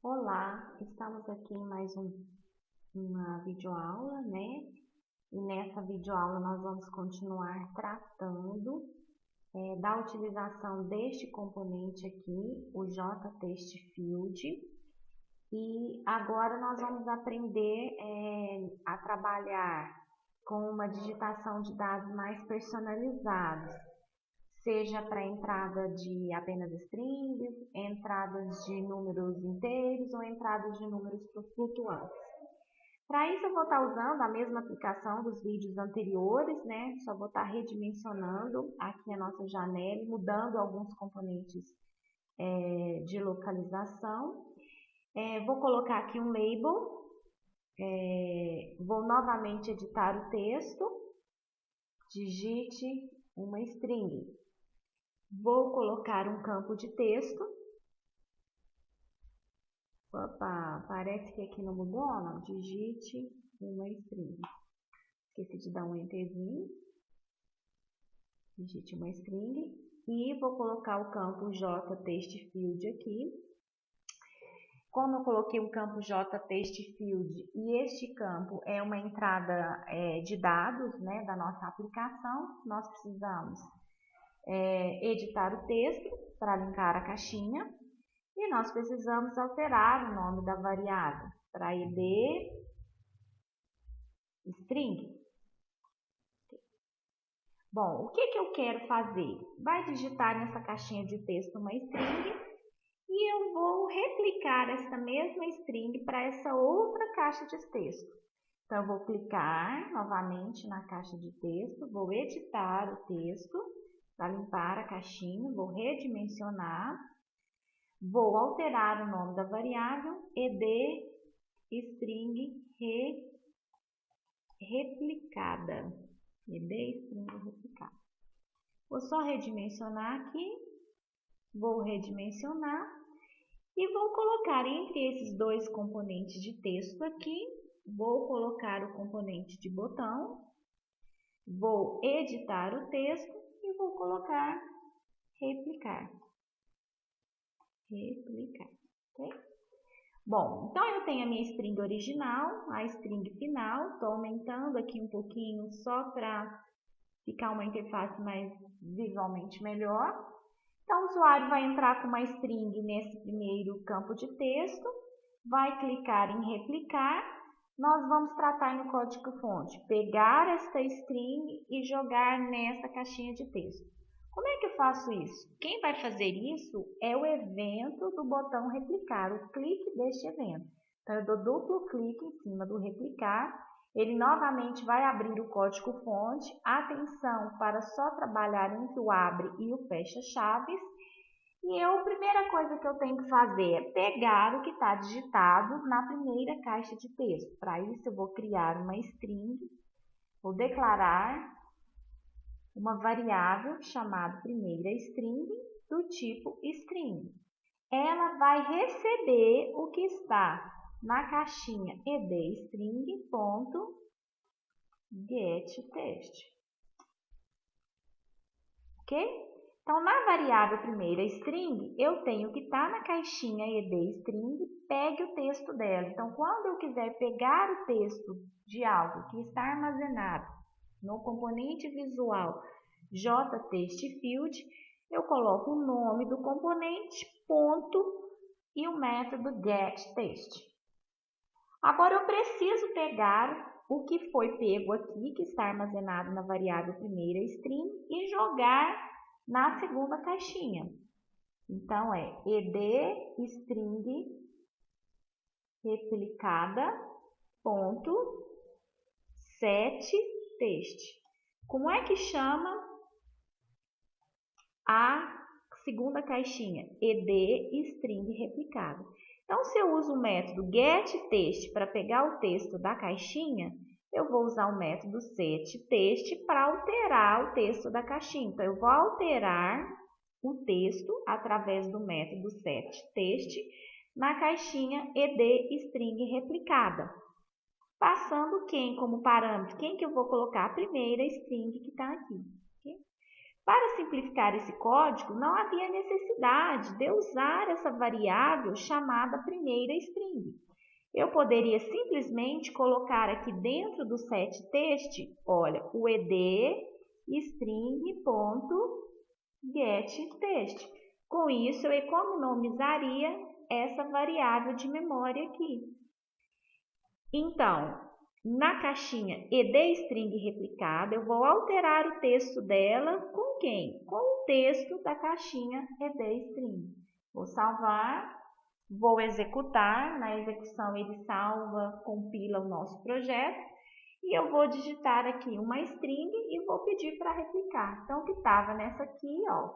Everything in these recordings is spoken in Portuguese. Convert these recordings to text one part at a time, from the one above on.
Olá, estamos aqui em mais uma videoaula, né? E nessa videoaula nós vamos continuar tratando da utilização deste componente aqui, o JTextField. E agora nós vamos aprender a trabalhar com uma digitação de dados mais personalizados, seja para entrada de apenas strings, entradas de números inteiros ou entradas de números flutuantes. Para isso eu vou estar usando a mesma aplicação dos vídeos anteriores, né? Só vou estar redimensionando aqui a nossa janela, mudando alguns componentes de localização. Vou colocar aqui um label, vou novamente editar o texto, digite uma string. Vou colocar um campo de texto. Opa, parece que aqui não mudou, não. Digite uma string. Esqueci de dar um enterzinho. Digite uma string. E vou colocar o campo JTextField aqui. Como eu coloquei um campo JTextField e este campo é uma entrada de dados, né, da nossa aplicação, nós precisamos editar o texto para linkar a caixinha. E nós precisamos alterar o nome da variável para id string. Bom, o que eu quero fazer? Vai digitar nessa caixinha de texto uma string e eu vou replicar essa mesma string para essa outra caixa de texto. Então, eu vou clicar novamente na caixa de texto, vou editar o texto para limpar a caixinha, vou redimensionar. Vou alterar o nome da variável ed string replicada. Ed string replicada. Vou só redimensionar aqui. Vou redimensionar e vou colocar entre esses dois componentes de texto aqui. Vou colocar o componente de botão. Vou editar o texto e vou colocar replicar. Ok? Bom, então eu tenho a minha string original, a string final, estou aumentando aqui um pouquinho só para ficar uma interface mais visualmente melhor. Então, o usuário vai entrar com uma string nesse primeiro campo de texto, vai clicar em replicar, nós vamos tratar no código-fonte, pegar esta string e jogar nessa caixinha de texto. Como é que eu faço isso? Quem vai fazer isso é o evento do botão replicar, o clique deste evento. Então, eu dou duplo clique em cima do replicar, ele novamente vai abrir o código-fonte. Atenção para só trabalhar entre o abre e o fecha chaves. E a primeira coisa que eu tenho que fazer é pegar o que está digitado na primeira caixa de texto. Para isso, eu vou criar uma string, vou declarar uma variável chamada primeira string do tipo string. Ela vai receber o que está na caixinha edstring.getText. Ok? Então, na variável primeira string, eu tenho que estar na caixinha edstring, pegue o texto dela. Então, quando eu quiser pegar o texto de algo que está armazenado no componente visual JTextField, eu coloco o nome do componente, ponto, e o método getText. Agora, eu preciso pegar o que foi pego aqui, que está armazenado na variável primeira string, e jogar na segunda caixinha. Então, é ed string replicada ponto set text. Como é que chama a segunda caixinha? Ed string replicada. Então, se eu uso o método getText para pegar o texto da caixinha, eu vou usar o método setText para alterar o texto da caixinha. Então, eu vou alterar o texto através do método setText na caixinha edstring replicada. Passando quem como parâmetro? Quem que eu vou colocar? A primeira string que está aqui. Okay? Para simplificar esse código, não havia necessidade de eu usar essa variável chamada primeira string. Eu poderia simplesmente colocar aqui dentro do setText, olha, o ed string.getText. Com isso, eu economizaria essa variável de memória aqui. Então, na caixinha edString replicada, eu vou alterar o texto dela com quem? Com o texto da caixinha edString. Vou salvar, vou executar. Na execução, ele salva, compila o nosso projeto. E eu vou digitar aqui uma string e vou pedir para replicar. Então, o que estava nessa aqui, ó,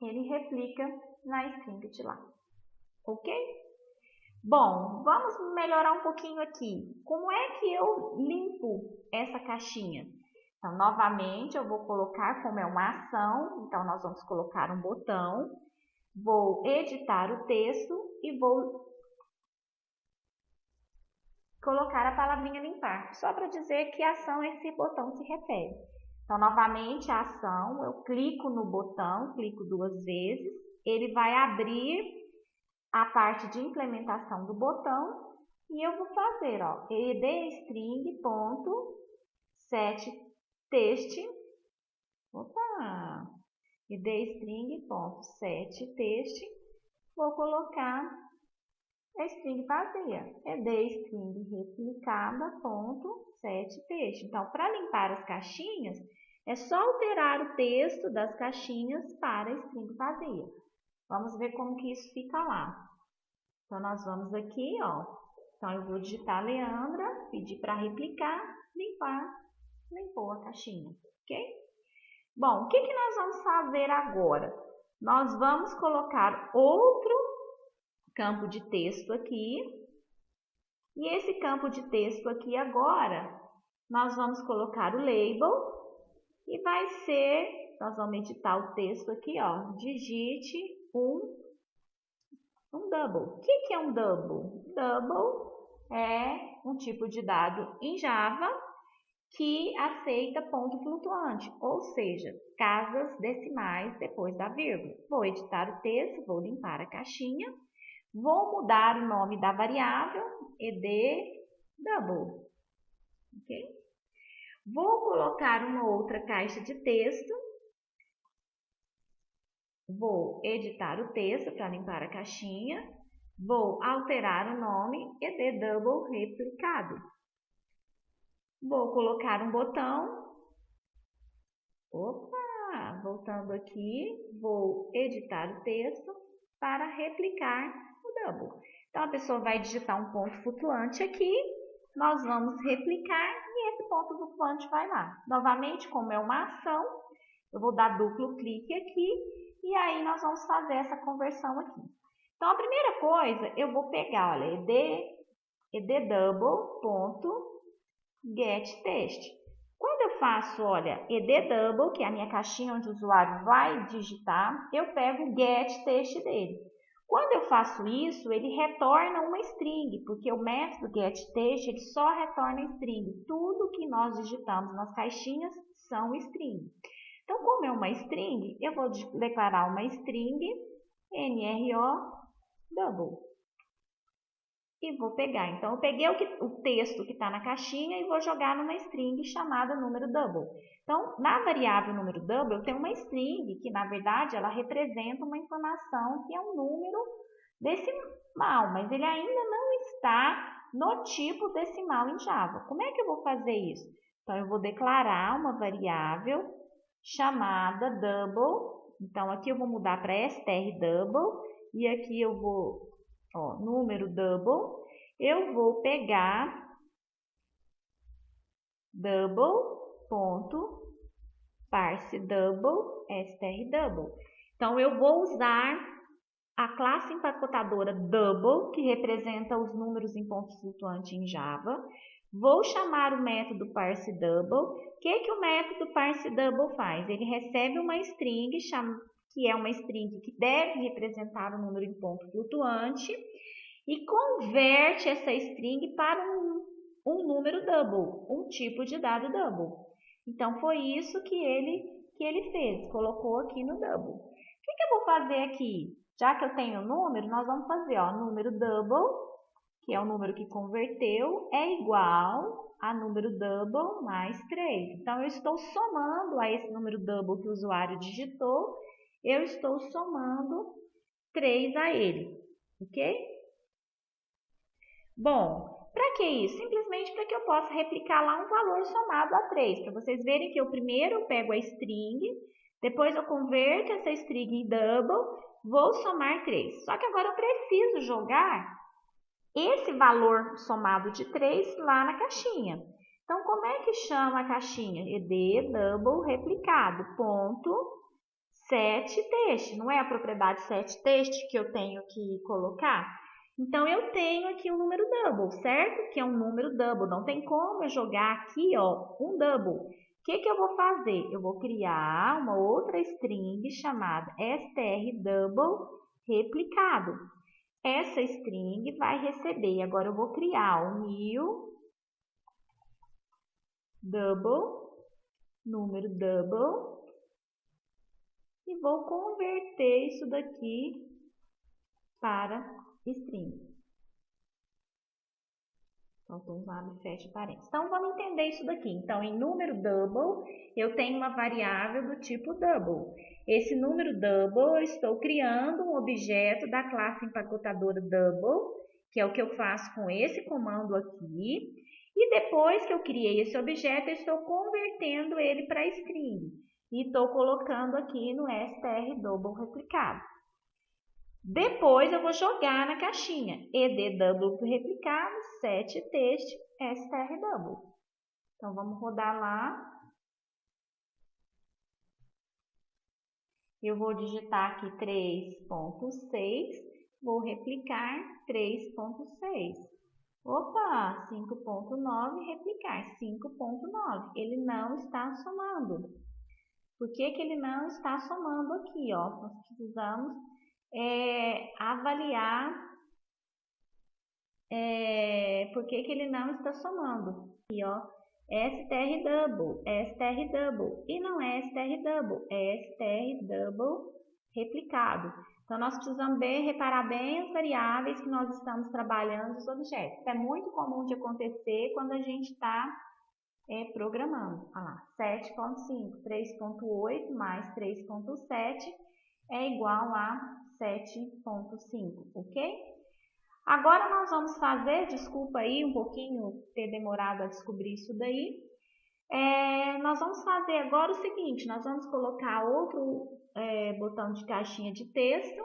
ele replica na string de lá. Ok? Bom, vamos melhorar um pouquinho aqui. Como é que eu limpo essa caixinha? Então, novamente, eu vou colocar como é uma ação. Então, nós vamos colocar um botão. Vou editar o texto e vou colocar a palavrinha limpar. Só para dizer que ação esse botão se refere. Então, novamente, a ação, eu clico no botão, clico 2 vezes. Ele vai abrir a parte de implementação do botão e eu vou fazer, ó, edstring.setText, edstring.setText, vou colocar a string vazia, edstring replicada.setText. Então, para limpar as caixinhas, é só alterar o texto das caixinhas para a string vazia. Vamos ver como que isso fica lá. Então, nós vamos aqui, ó. Então, eu vou digitar Leandra, pedir para replicar, limpar, limpou a caixinha, ok? Bom, o que nós vamos fazer agora? Nós vamos colocar outro campo de texto aqui. E esse campo de texto aqui agora, nós vamos colocar o label e vai ser, nós vamos editar o texto aqui, ó, digite um double. O que é um double? Double é um tipo de dado em Java que aceita ponto flutuante, ou seja, casas decimais depois da vírgula. Vou editar o texto, vou limpar a caixinha, vou mudar o nome da variável, edDouble. Okay? Vou colocar uma outra caixa de texto. Vou editar o texto para limpar a caixinha. Vou alterar o nome edDouble replicado. Vou colocar um botão. Opa! Voltando aqui, vou editar o texto para replicar o double. Então, a pessoa vai digitar um ponto flutuante aqui. Nós vamos replicar e esse ponto flutuante vai lá. Novamente, como é uma ação, eu vou dar duplo clique aqui. E aí, nós vamos fazer essa conversão aqui. Então, a primeira coisa, eu vou pegar, olha, edDouble.getText. Quando eu faço, olha, edDouble, que é a minha caixinha onde o usuário vai digitar, eu pego o getText dele. Quando eu faço isso, ele retorna uma string, porque o método getText ele só retorna string. Tudo que nós digitamos nas caixinhas são string. Então, como é uma string, eu vou declarar uma string NRO double. E vou pegar. Então, eu peguei o texto que está na caixinha e vou jogar numa string chamada número double. Então, na variável número double, eu tenho uma string que, na verdade, ela representa uma informação que é um número decimal, mas ele ainda não está no tipo decimal em Java. Como é que eu vou fazer isso? Então, eu vou declarar uma variável chamada double. Então, aqui eu vou mudar para str_double e aqui eu vou, ó, número double. Eu vou pegar double.parseDouble, str_double. Então, eu vou usar a classe empacotadora double, que representa os números em ponto flutuante em Java. Vou chamar o método parseDouble. O que o método parseDouble faz? Ele recebe uma string, que é uma string que deve representar o número em ponto flutuante, e converte essa string para um número double, um tipo de dado double. Então, foi isso que ele fez, colocou aqui no double. O que eu vou fazer aqui? Já que eu tenho o número, nós vamos fazer, ó, número double, que é o número que converteu, é igual a número double mais 3. Então, eu estou somando a esse número double que o usuário digitou, eu estou somando 3 a ele, ok? Bom, para que isso? Simplesmente para que eu possa replicar lá um valor somado a 3. Para vocês verem que eu primeiro pego a string, depois eu converto essa string em double, vou somar 3. Só que agora eu preciso jogar esse valor somado de 3 lá na caixinha. Então, como é que chama a caixinha? ed double replicado, ponto setText. Não é a propriedade setText que eu tenho que colocar? Então, eu tenho aqui um número double, certo? Que é um número double. Não tem como eu jogar aqui, ó, um double. O que eu vou fazer? Eu vou criar uma outra string chamada str_double replicado. Essa string vai receber, agora eu vou criar o new double, número double, e vou converter isso daqui para string. Então, vamos lá, fecha parênteses. Então, vamos entender isso daqui. Então, em número double, eu tenho uma variável do tipo double. Esse número double, eu estou criando um objeto da classe empacotadora double, que é o que eu faço com esse comando aqui. E depois que eu criei esse objeto, eu estou convertendo ele para string. E estou colocando aqui no str double replicado. Depois eu vou jogar na caixinha ed double replicado, setText, str double. Então vamos rodar lá. Eu vou digitar aqui 3.6, vou replicar 3.6. Opa, 5.9, replicar 5.9. Ele não está somando. Por que ele não está somando aqui? Ó? Nós precisamos avaliar por que ele não está somando. Aqui, ó, str double, e não é str double, é str double replicado. Então, nós precisamos reparar bem as variáveis que nós estamos trabalhando os objetos. Isso é muito comum de acontecer quando a gente está programando. Olha lá, 7.5, 3.8 mais 3.7 é igual a 7.5, ok? Agora nós vamos fazer, desculpa aí um pouquinho ter demorado a descobrir isso daí. Nós vamos fazer agora o seguinte, nós vamos colocar outro botão de caixinha de texto,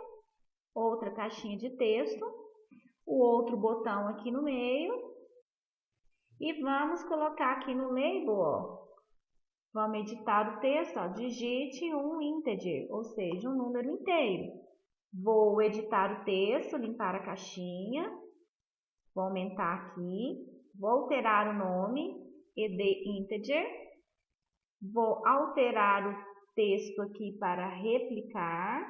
outra caixinha de texto, o outro botão aqui no meio e vamos colocar aqui no label, ó, vamos editar o texto, ó, digite um integer, ou seja, um número inteiro. Vou editar o texto, limpar a caixinha, vou aumentar aqui, vou alterar o nome, ed_integer, vou alterar o texto aqui para replicar,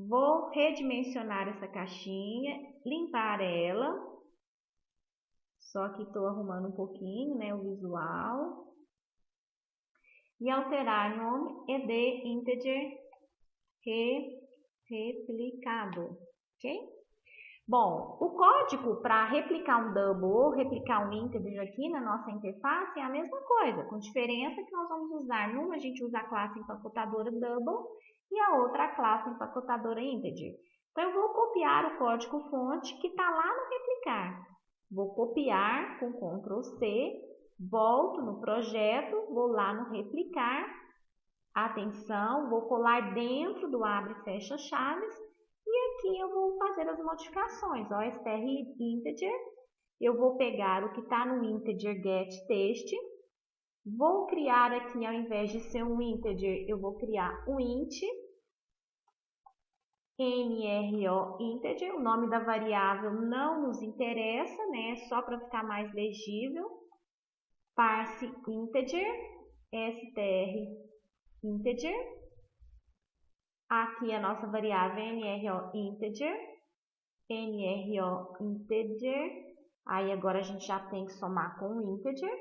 vou redimensionar essa caixinha, limpar ela, só que estou arrumando um pouquinho, né, o visual, e alterar o nome, ed_integer replicado, ok? Bom, o código para replicar um double ou replicar um integer aqui na nossa interface é a mesma coisa, com diferença que nós vamos usar numa a gente usa a classe empacotadora double e a outra a classe empacotadora integer. Então, eu vou copiar o código fonte que está lá no replicar. Vou copiar com Ctrl C, volto no projeto, vou lá no replicar. Atenção, vou colar dentro do abre e fecha chaves e aqui eu vou fazer as modificações. Ó, str_integer, eu vou pegar o que está no integer getText, vou criar aqui, ao invés de ser um integer, eu vou criar um int, nro integer, o nome da variável não nos interessa, né? Só para ficar mais legível. Parse integer, str_integer. Aqui a nossa variável nro integer. Aí agora a gente já tem que somar com o integer.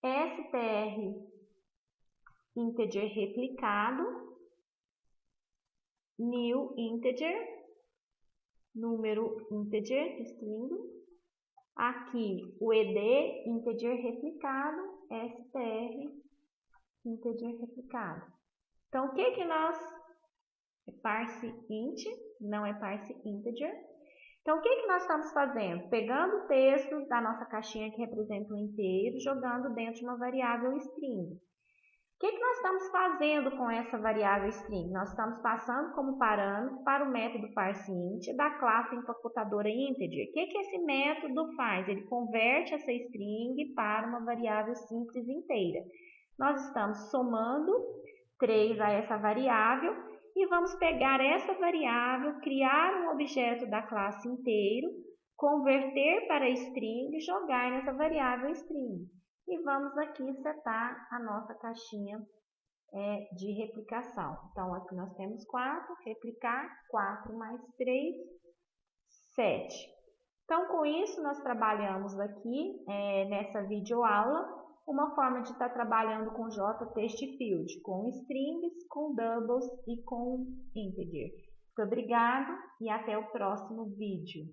str integer replicado, new integer, número integer, string, aqui o ed integer replicado, str integer replicado. Então, o que nós... É parse int, não é parse integer. Então, o que nós estamos fazendo? Pegando o texto da nossa caixinha que representa um inteiro, jogando dentro de uma variável string. O que nós estamos fazendo com essa variável string? Nós estamos passando como parâmetro para o método parseInt da classe empacotada integer. O que esse método faz? Ele converte essa string para uma variável simples inteira. Nós estamos somando 3 a essa variável e vamos pegar essa variável, criar um objeto da classe inteiro, converter para string e jogar nessa variável string. E vamos aqui setar a nossa caixinha de replicação. Então, aqui nós temos 4, replicar, 4 mais 3, 7. Então, com isso, nós trabalhamos aqui, nessa videoaula, uma forma de estar trabalhando com JTestField, com strings, com doubles e com integer. Muito obrigado e até o próximo vídeo.